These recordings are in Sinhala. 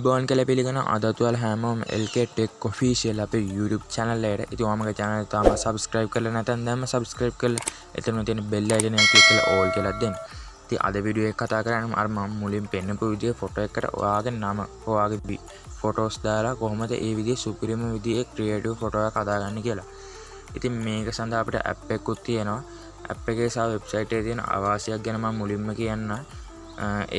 අයිබෝන් කියලා පිළිගන්න අදත් ඔයාලා හැමෝම LK Tech Official අපේ YouTube channel එකට. ඉතින් ඔයාමගේ channel එක තාම subscribe කරලා නැත්නම් දැන්ම subscribe කරලා එතන තියෙන bell icon එක click කරලා all කියලා දෙන්න. ඉතින් අද වීඩියෝ එක කතා කරන්නේ අර මම මුලින් පෙන්නපු විදිහේ ෆොටෝ එකකට ඔයාගේ නම ඔයාගේ ෆොටෝස් දාලා කොහොමද ඒ විදිහේ සුපිරිම විදිහේ ක්‍රියේටිව් ෆොටෝ එකක් හදාගන්නේ කියලා. ඉතින් මේක සඳහා අපිට app එකකුත් තියෙනවා. app එකේ සහ website එකේ තියෙන අවාසියක් ගැන මම මුලින්ම කියන්න.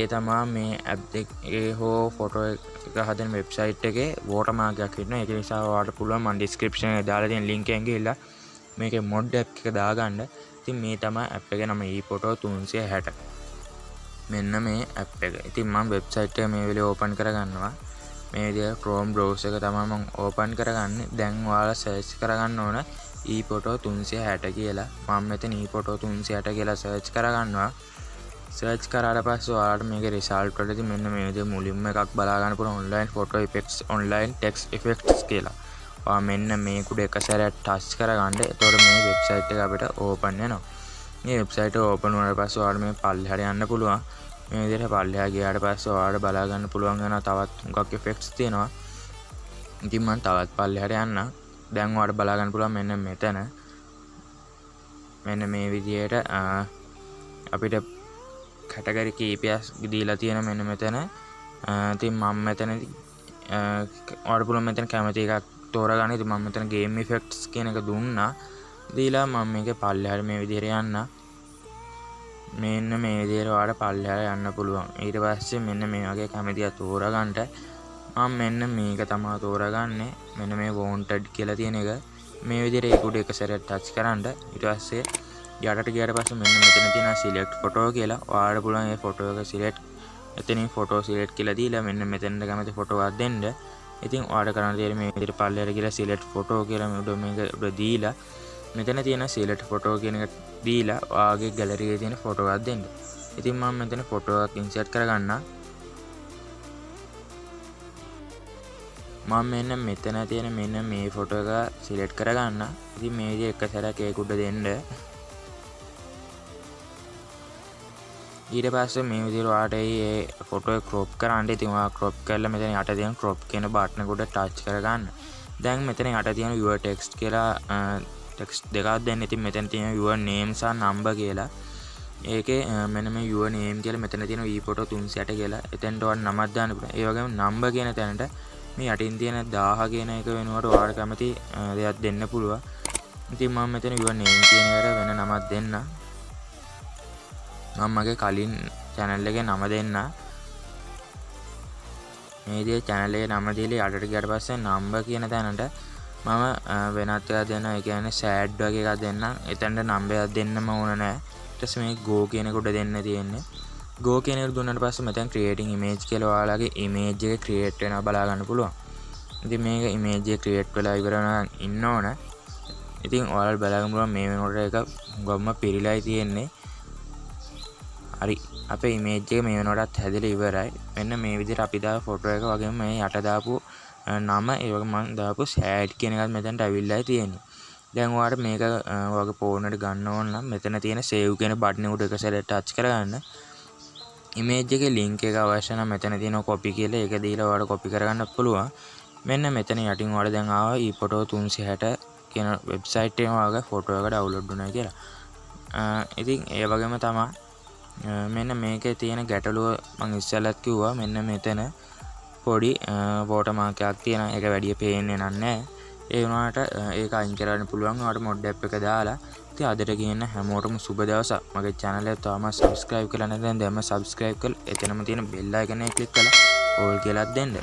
ඒ තමා මේ ඇප් එකේ හෝ ෆොටෝ එක හදන වෙබ්සයිට් එකේ වෝටර්මාර්ක් එකක් ඉන්නවා. ඒක නිසා ඔයාලට පුළුවන් මම ඩිස්ක්‍රිප්ෂන් එකේ දාලා තියෙන link එකෙන් ගිහිල්ලා මේකේ mod app එක දාගන්න. ඉතින් මේ තමයි app එකේ නම ePhoto 360. මෙන්න මේ app එක. ඉතින් මම වෙබ්සයිට් එක මේ වෙලේ ඕපන් කරගන්නවා. මේ විදිහට Chrome browser එක තමයි මම ඕපන් කරගන්නේ. දැන් ඔයාලා සර්ච් කරගන්න ඕන ePhoto 360 කියලා. මම මෙතන ePhoto 360 කියලා සර්ච් කරගන්නවා. සර්ච් කරාට පස්සේ ඔයාලට මේකේ රිසල්ට් වලදී මෙන්න මේ විදිහේ මුලින්ම එකක් බලා ගන්න පුළුවන් online photo effects online text effects කියලා. ඔයා මෙන්න මේ කුඩ එක සැරයක් ටච් කරගන්න. එතකොට මේ වෙබ්සයිට් එක අපිට ඕපන් වෙනවා. මේ වෙබ්සයිට් එක ඕපන් වුණාට පස්සේ ඔයාලට මේ පල්ලෙහාට යන්න පුළුවන්. මේ විදිහට පල්ලෙහා ගියාට පස්සේ ඔයාලට බලා ගන්න පුළුවන් වෙන තවත් මොකක් effects තියෙනවා. ඉතින් මම තවත් පල්ලෙහාට යන්න. දැන් ඔයාලට බලා ගන්න පුළුවන් මෙන්න මෙතන. මෙන්න මේ විදිහට අපිට කැටගරි කීපයක් දීලා තියෙන මෙන්න මෙතන. ඉතින් මම මෙතනදී ඔයාලට පුළුවන් මෙතන කැමති එකක් තෝරගන්න. ඉතින් මම මෙතන game effects කියන එක දුන්නා. දීලා මම මේකේ පල්ලෙහාට මේ විදිහට යන්න. මෙන්න මේ විදිහට ඔයාලට පල්ලෙහාට යන්න පුළුවන්. ඊට පස්සේ මෙන්න මේ වගේ කැමතියක් තෝරගන්න. මම මෙන්න මේක තමයි තෝරගන්නේ. මෙන්න මේ wanted කියලා තියෙන එක. මේ විදිහට ඒක උඩ එක සැරයක් ටච් කරන්න. ඊට පස්සේ යටට ගියාට පස්සේ මෙන්න මෙතන තියෙන select photo කියලා. ඔයාලට පුළුවන් මේ ෆොටෝ එක select එතනින් photo select කියලා දීලා මෙන්න මෙතනට කැමති ෆොටෝ එකක් දෙන්න. ඉතින් ඔයාලට කරන්න තියෙන්නේ මේ විදිහට පල්ලෙහාට ගිහලා select photo කියලා මේක උඩ දීලා මෙතන තියෙන select photo කියන එක දීලා ඔයාගේ gallery එකේ තියෙන ෆොටෝ එකක් දෙන්න. ඉතින් මම මෙතන ෆොටෝ එකක් insert කරගන්නම්. මම මෙන්න මෙතන තියෙන මෙන්න මේ ෆොටෝ එක select කරගන්න. ඉතින් මේ විදිහට එක සැරයක් ඒක උඩ දෙන්න. ඊට පස්සේ මේ විදිහට ඔයාලට මේ ෆොටෝ එක crop කරන්න. ඉතින් ඔයා crop කරලා මෙතන යට තියෙන crop කියන බටන් එක උඩ touch කරගන්න. දැන් මෙතන යට තියෙන your text කියලා text දෙකක් දෙන්න. ඉතින් මෙතන තියෙන your name සහ number කියලා. ඒකේ මෙන්න මේ your name කියලා මෙතන තියෙන ePhoto 360 කියලා. එතෙන්ට ඔයාලා නමක් දාන්න පුළුවන්. ඒ වගේම number කියන තැනට මේ යටින් තියෙන 1000 කියන එක වෙනුවට ඔයාලට කැමති දෙයක් දෙන්න පුළුවන්. ඉතින් මම මෙතන your name කියන එකට වෙන නමක් දෙන්න. මම මගේ කලින් channel එකේ නම දෙන්න. මේ විදිහේ channel එකේ නම දීලා යටට ගියාට පස්සේ number කියන තැනට මම වෙනත් එකක් දෙනවා. ඒ කියන්නේ sad වගේ එකක් දෙන්නම්. එතනට number එකක් දෙන්නම ඕන නැහැ. ඊට පස්සේ මේ go කියන එක උඩ දෙන්න තියෙන්නේ. go කියන එක දුන්නාට පස්සේ මෙතන creating image කියලා ඔයාලගේ image එක create වෙනවා බලා ගන්න පුළුවන්. ඉතින් මේක image එක create වෙලා ඉවර වෙනවා ඉන්න ඕන. ඉතින් ඔයාලට බලා ගන්න පුළුවන් මේ වෙනකොට එක ගොම්ම පිරීලායි තියෙන්නේ. හරි අපේ image එක මේ වෙනකොටත් හැදලා ඉවරයි. මෙන්න මේ විදිහට අපි දාපු ෆොටෝ එක වගේම මේ යට දාපු නම ඒ වගේ මම දාපු sad කියන එකත් මෙතනට අවිල්ලායි තියෙන්නේ. දැන් ඔයාලට මේක වගේ ෆෝන් එකට ගන්න ඕන නම් මෙතන තියෙන save කියන බටන් එක උඩ එක සැරයක් ටච් කරගන්න. image එකේ link එක අවශ්‍ය නම් මෙතන තියෙන copy කියලා ඒක දීලා ඔයාලට copy කරගන්න පුළුවන්. මෙන්න මෙතන යටින් ඔයාලට දැන් ආවා ePhoto 360 කියන website එකේම වගේ ෆොටෝ එක download වුණා කියලා. ඉතින් ඒ වගේම තමයි මෙන්න මේකේ තියෙන ගැටලුව මම ඉස්සෙල්ලත් කිව්වා. මෙන්න මෙතන පොඩි watermark එකක් තියෙනවා. ඒක වැඩි පේන්නේ නැහැ. ඒ වුණාට ඒක අයින් කරන්න පුළුවන්. ඔයාලට mod app එක දාලා. ඉතින් අදට කියන හැමෝටම සුබ දවසක්. මගේ channel එක තාම subscribe කරලා නැත්නම් දැන්ම subscribe කරලා එතනම තියෙන bell icon එක click කරලා all කියලා දෙන්න.